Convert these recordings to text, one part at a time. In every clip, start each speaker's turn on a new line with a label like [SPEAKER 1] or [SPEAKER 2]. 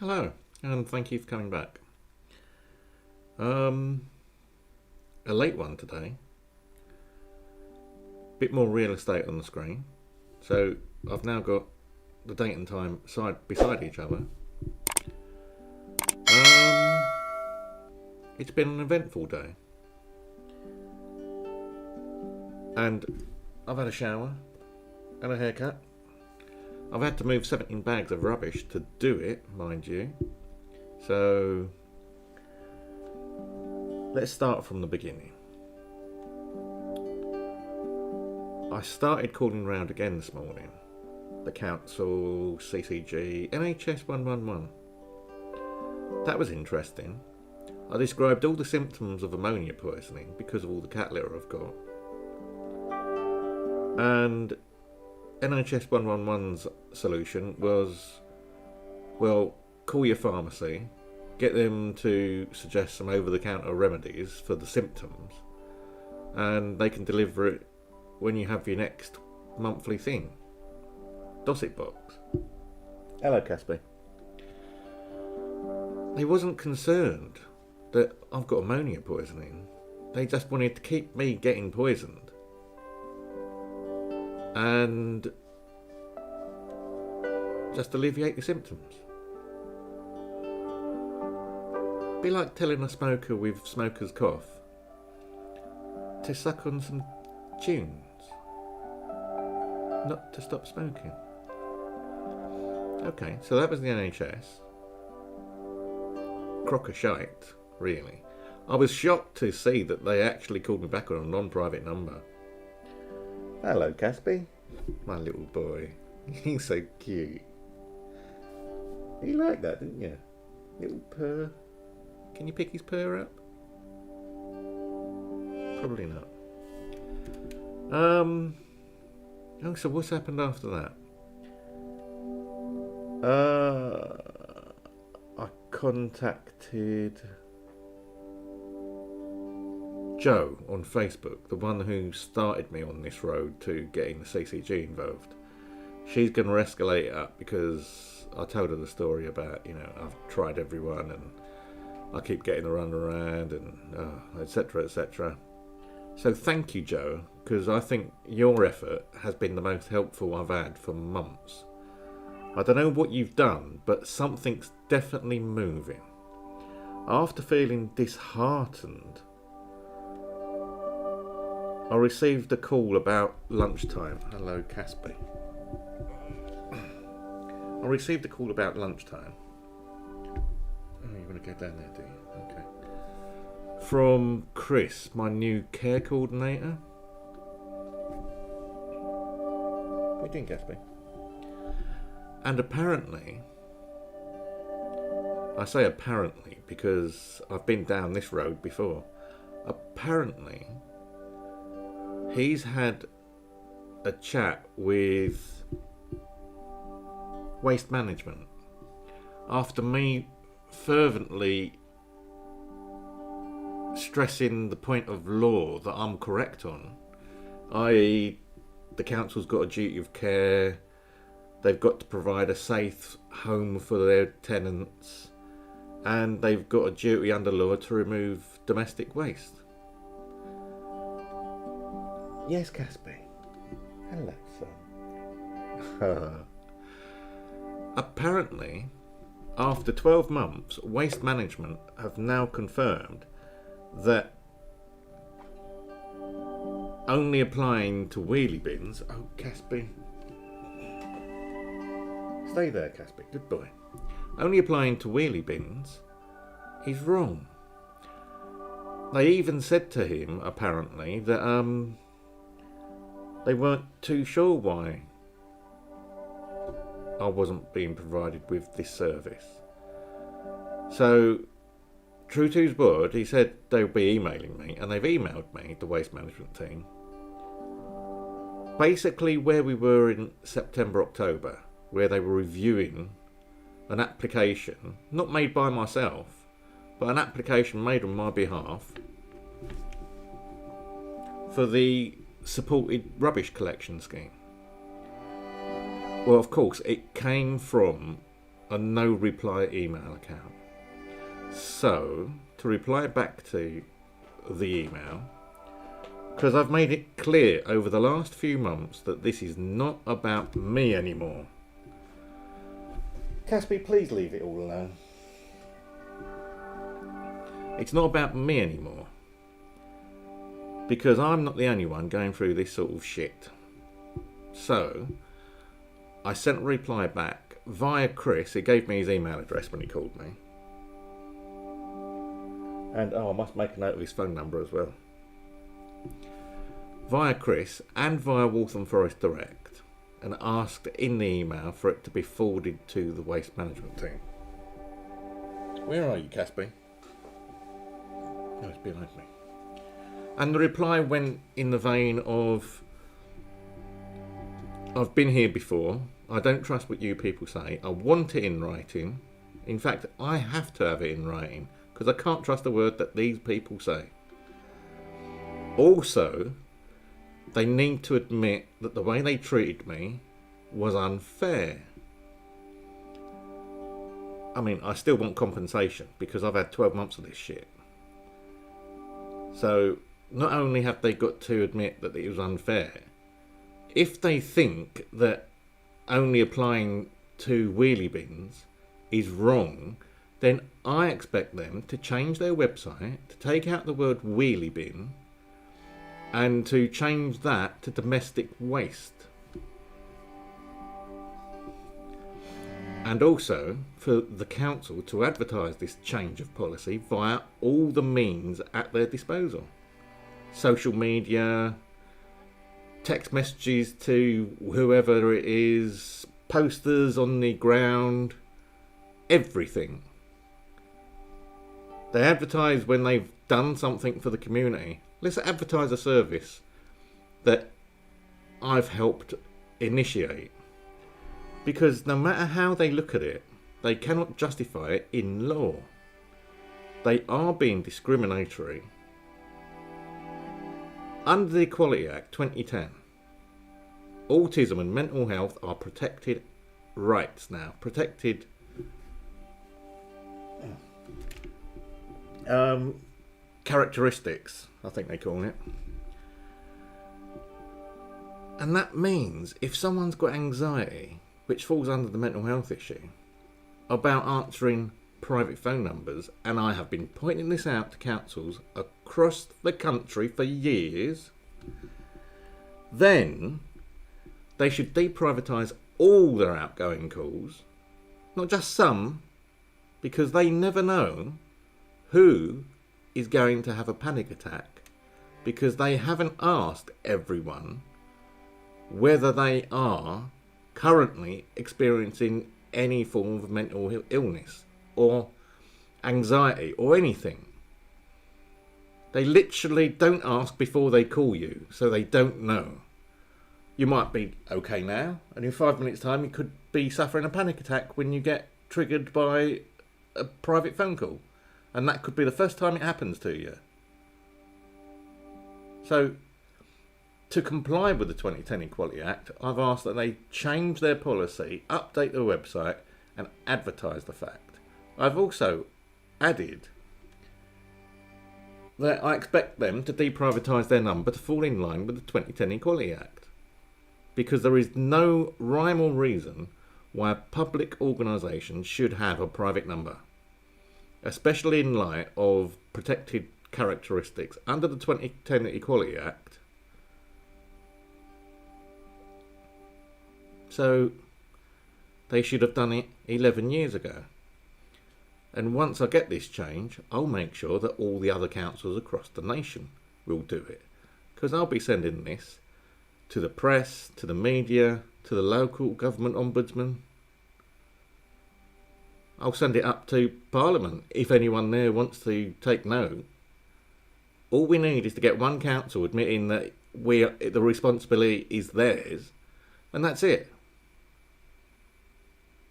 [SPEAKER 1] Hello, and thank you for coming back. Um, a late one today. Bit more real estate on the screen. So I've now got the date and time side beside each other. It's been an eventful day, and I've had a shower and a haircut. I've had to move 17 bags of rubbish to do it, mind you. So let's start from the beginning. I started calling round again this morning. The council, CCG, NHS 111. That was interesting. I described all the symptoms of ammonia poisoning because of all the cat litter I've got. And NHS 111's solution was, well, call your pharmacy, get them to suggest some over-the-counter remedies for the symptoms, and they can deliver it when you have your next monthly thing. Dosset box. Hello, Casper. They wasn't concerned that I've got ammonia poisoning. They just wanted to keep me getting poisoned. And just alleviate the symptoms. Be like telling a smoker with smoker's cough to suck on some tunes, not to stop smoking. Okay, so that was the NHS. Crock of shite, really. I was shocked to see that they actually called me back on a non-private number. Hello, Caspi. My little boy. He's so cute. You like that, didn't you? Little purr. Can you pick his purr up? Probably not. Oh, so what's happened after that? I contacted Joe on Facebook, the one who started me on this road to getting the CCG involved. She's going to escalate it up because I told her the story about, I've tried everyone and I keep getting the run around and etc, etc. So thank you, Joe, because I think your effort has been the most helpful I've had for months. I don't know what you've done, but something's definitely moving. After feeling disheartened, I received a call about lunchtime. Hello, Caspi. I received a call about lunchtime. Oh, you want to go down there, do you? Okay. From Chris, my new care coordinator. What are you doing, Caspi? And apparently, I say apparently because I've been down this road before. Apparently, he's had a chat with Waste Management after me fervently stressing the point of law that I'm correct on, i.e. the council's got a duty of care, they've got to provide a safe home for their tenants, and they've got a duty under law to remove domestic waste. Yes, Caspi. Hello, son. Apparently, after 12 months, Waste Management have now confirmed that only applying to wheelie bins... Oh, Caspi. Stay there, Caspi. Good boy. Only applying to wheelie bins is wrong. They even said to him, apparently, that they weren't too sure why I wasn't being provided with this service. So, true to his word, he said they'll be emailing me, and they've emailed me, the waste management team, basically where we were in September, October, where they were reviewing an application, not made by myself, but an application made on my behalf for the supported rubbish collection scheme. Well, of course, it came from a no reply email account. So, to reply back to the email, because I've made it clear over the last few months that this is not about me anymore. Caspi, please leave it all alone. It's not about me anymore. Because I'm not the only one going through this sort of shit. So, I sent a reply back via Chris. He gave me his email address when he called me. And, I must make a note of his phone number as well. Via Chris and via Waltham Forest Direct, and asked in the email for it to be forwarded to the waste management team. Where are you, Caspi? Oh, it's behind me. And the reply went in the vein of, I've been here before, I don't trust what you people say, I want it in writing. In fact, I have to have it in writing, because I can't trust a word that these people say. Also, they need to admit that the way they treated me was unfair. I mean, I still want compensation, because I've had 12 months of this shit. So, not only have they got to admit that it was unfair, if they think that only applying to wheelie bins is wrong, then I expect them to change their website, to take out the word wheelie bin, and to change that to domestic waste. And also for the council to advertise this change of policy via all the means at their disposal. Social media, text messages to whoever it is, posters on the ground, everything. They advertise when they've done something for the community. Let's advertise a service that I've helped initiate. Because no matter how they look at it, they cannot justify it in law. They are being discriminatory. Under the Equality Act 2010, autism and mental health are protected rights now. Protected characteristics, I think they call it. And that means if someone's got anxiety, which falls under the mental health issue, about answering private phone numbers, and I have been pointing this out to councils across the country for years, then they should deprivatise all their outgoing calls, not just some, because they never know who is going to have a panic attack, because they haven't asked everyone whether they are currently experiencing any form of mental illness or anxiety or anything. They literally don't ask before they call you, so they don't know. You might be okay now, and in 5 minutes' time you could be suffering a panic attack when you get triggered by a private phone call, and that could be the first time it happens to you. So, to comply with the 2010 Equality Act, I've asked that they change their policy, update their website, and advertise the fact. I've also added that I expect them to deprivatise their number to fall in line with the 2010 Equality Act. Because there is no rhyme or reason why a public organisation should have a private number, especially in light of protected characteristics under the 2010 Equality Act. So they should have done it 11 years ago. And once I get this change, I'll make sure that all the other councils across the nation will do it. Because I'll be sending this to the press, to the media, to the local government ombudsman. I'll send it up to Parliament if anyone there wants to take note. All we need is to get one council admitting that the responsibility is theirs, and that's it.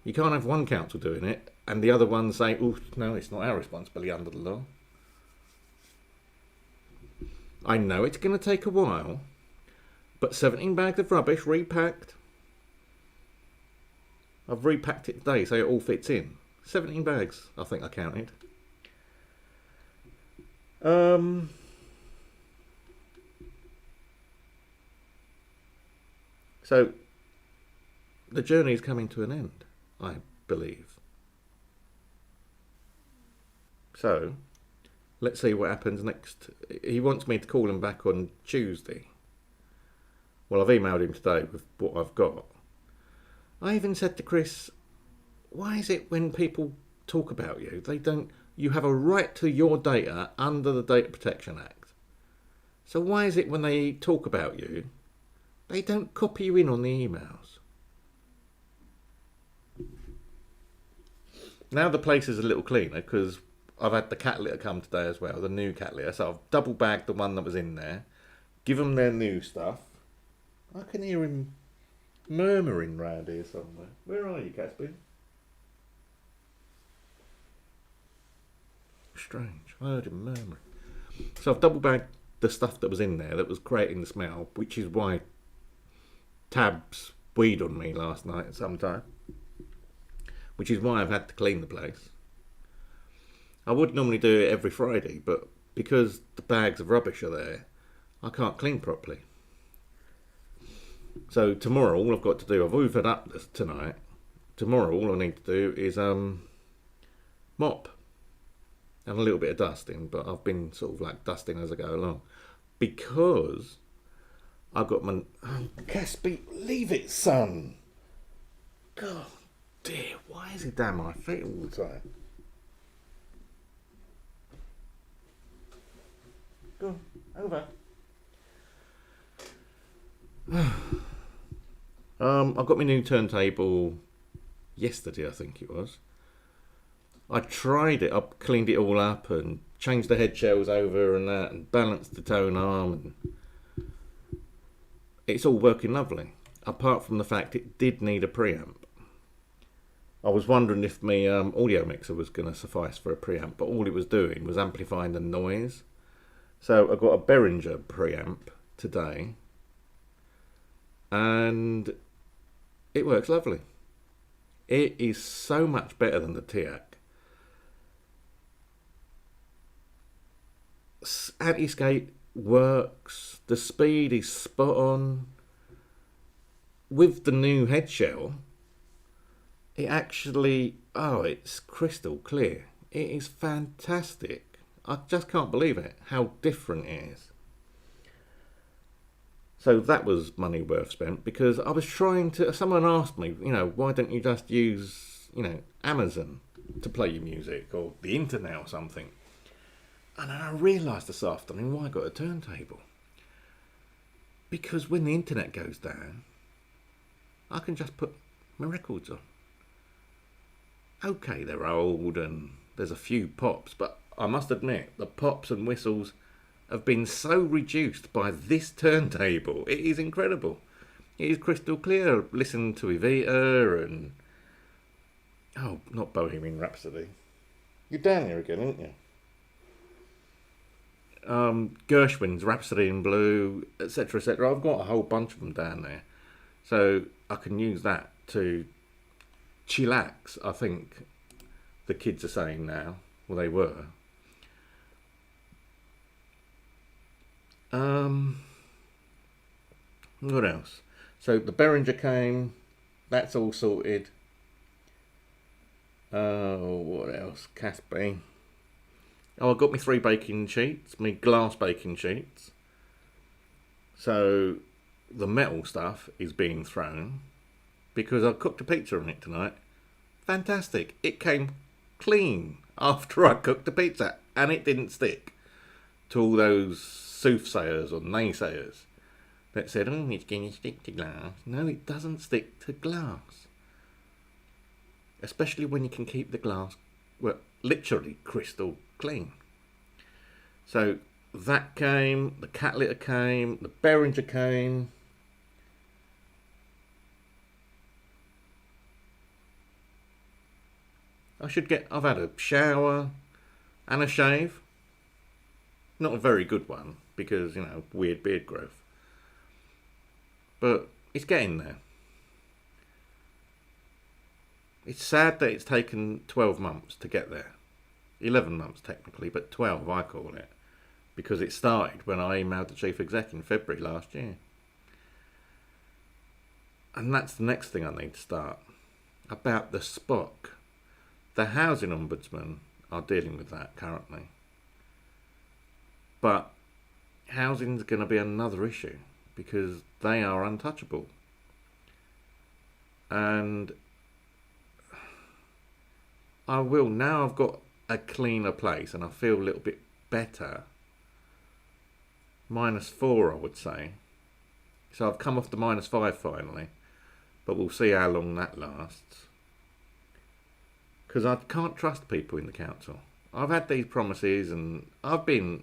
[SPEAKER 1] You can't have one council doing it and the other one saying, oh, no, it's not our responsibility under the law. I know it's going to take a while, but 17 bags of rubbish repacked. I've repacked it today so it all fits in. 17 bags, I think I counted. So the journey is coming to an end, I believe. So let's see what happens next. He wants me to call him back on Tuesday. Well, I've emailed him today with what I've got. I even said to Chris, why is it when people talk about you, you have a right to your data under the Data Protection Act. So why is it when they talk about you, they don't copy you in on the emails? Now the place is a little cleaner because I've had the cat litter come today as well, the new cat litter. So I've double bagged the one that was in there, give them their new stuff. I can hear him murmuring round here somewhere. Where are you, Caspian? Strange, I heard him murmuring. So I've double bagged the stuff that was in there that was creating the smell, which is why Tabs weed on me last night at some time, which is why I've had to clean the place. I would normally do it every Friday, but because the bags of rubbish are there, I can't clean properly. So tomorrow, all I've got to do, I've hoovered up tonight. Tomorrow, all I need to do is mop and a little bit of dusting, but I've been sort of like dusting as I go along because I've got my... Oh, Caspi, leave it, son. God dear, why is he down my feet all the time? Go on, over. I got my new turntable yesterday, I think it was. I tried it, I cleaned it all up and changed the head shells over and that and balanced the tone arm and it's all working lovely, apart from the fact it did need a preamp. I was wondering if my audio mixer was going to suffice for a preamp, but all it was doing was amplifying the noise. So I got a Behringer preamp today and it works lovely. It is so much better than the TIAC. Anti-skate works, the speed is spot on. With the new head shell, it actually, it's crystal clear. It is fantastic. I just can't believe it, how different it is. So that was money worth spent because I was trying to, someone asked me, why don't you just use, Amazon to play your music or the internet or something? And then I realised this afternoon why I got a turntable. Because when the internet goes down, I can just put my records on. Okay, they're old and there's a few pops, but I must admit, the pops and whistles have been so reduced by this turntable. It is incredible. It is crystal clear. Listen to Evita and... Oh, not Bohemian Rhapsody. You're down here again, aren't you? Gershwin's Rhapsody in Blue, etc., etc. I've got a whole bunch of them down there. So I can use that to chillax, I think the kids are saying now. Well, they were. What else? So the Behringer came. That's all sorted. What else? Caspi. I got my 3 baking sheets, my glass baking sheets. So the metal stuff is being thrown because I cooked a pizza on it tonight. Fantastic. It came clean after I cooked the pizza and it didn't stick to all those soothsayers or naysayers that said, it's going to stick to glass. No, it doesn't stick to glass. Especially when you can keep the glass, well, literally crystal clean. So that came, the cat litter came, the Behringer came. I've had a shower and a shave. Not a very good one because, weird beard growth. But it's getting there. It's sad that it's taken 12 months to get there. 11 months technically, but 12 I call it. Because it started when I emailed the chief exec in February last year. And that's the next thing I need to start. About the SPOC. The housing ombudsman are dealing with that currently. But housing's going to be another issue because they are untouchable. And now I've got a cleaner place and I feel a little bit better. -4, I would say. So I've come off the -5 finally. But we'll see how long that lasts. Because I can't trust people in the council. I've had these promises and I've been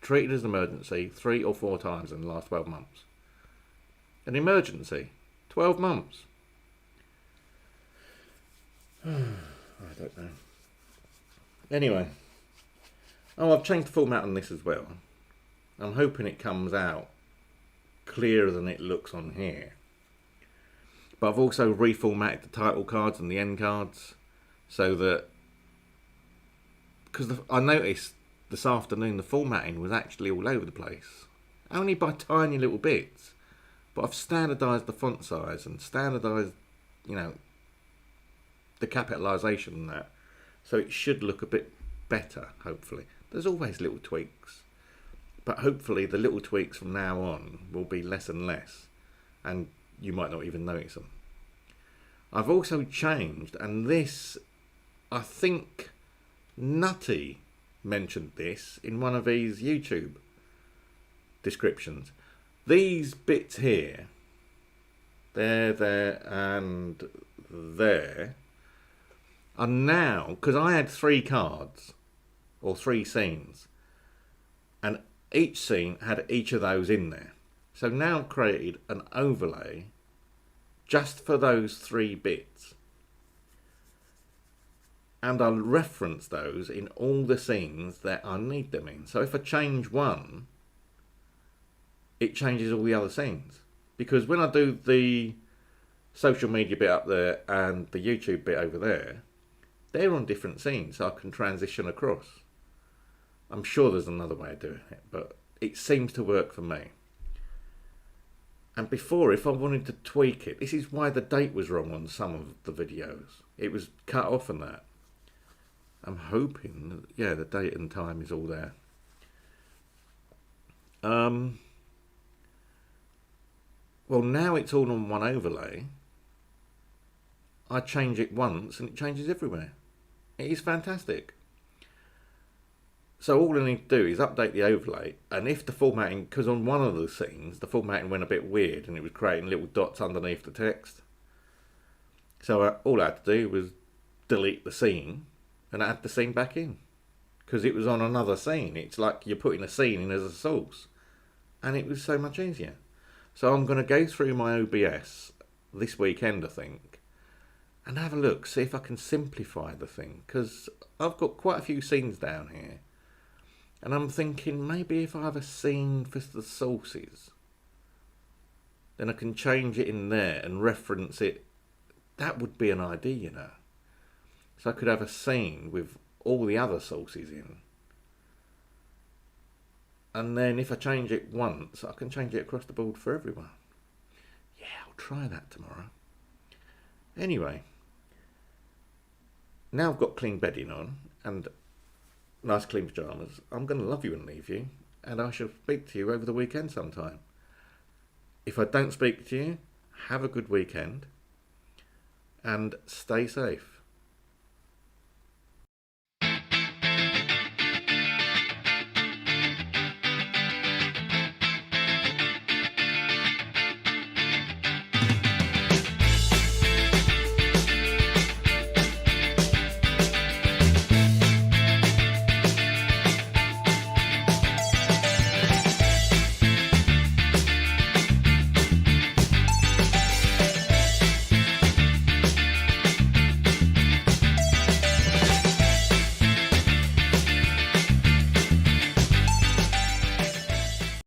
[SPEAKER 1] treated as an emergency 3 or 4 times in the last 12 months. An emergency. 12 months. I don't know. Anyway. Oh, I've changed the format on this as well. I'm hoping it comes out clearer than it looks on here. But I've also reformatted the title cards and the end cards so that, because I noticed this afternoon the formatting was actually all over the place, only by tiny little bits. But I've standardised the font size and standardised, the capitalisation and that, so it should look a bit better. Hopefully, there's always little tweaks, but hopefully the little tweaks from now on will be less and less, and you might not even notice them. I've also changed, and this, I think Nutty mentioned this in one of his YouTube descriptions. These bits here, there, and there, are now, because I had 3 cards, or 3 scenes, and each scene had each of those in there. So now I've created an overlay just for those 3 bits. And I'll reference those in all the scenes that I need them in. So if I change one, it changes all the other scenes. Because when I do the social media bit up there and the YouTube bit over there, they're on different scenes, so I can transition across. I'm sure there's another way of doing it, but it seems to work for me. And before, if I wanted to tweak it, this is why the date was wrong on some of the videos. It was cut off and that. I'm hoping, yeah, the date and time is all there. Well, now it's all on one overlay. I change it once and it changes everywhere. It is fantastic. So all I need to do is update the overlay, and if the formatting, because on one of the scenes the formatting went a bit weird and it was creating little dots underneath the text. So all I had to do was delete the scene and add the scene back in, because it was on another scene. It's like you're putting a scene in as a source, and it was so much easier. So I'm going to go through my OBS this weekend, I think, and have a look, see if I can simplify the thing, because I've got quite a few scenes down here. And I'm thinking maybe if I have a scene for the sources, then I can change it in there and reference it. That would be an idea, So I could have a scene with all the other sources in. And then if I change it once, I can change it across the board for everyone. Yeah, I'll try that tomorrow. Anyway, now I've got clean bedding on and nice clean pyjamas, I'm going to love you and leave you, and I shall speak to you over the weekend sometime. If I don't speak to you, have a good weekend and stay safe.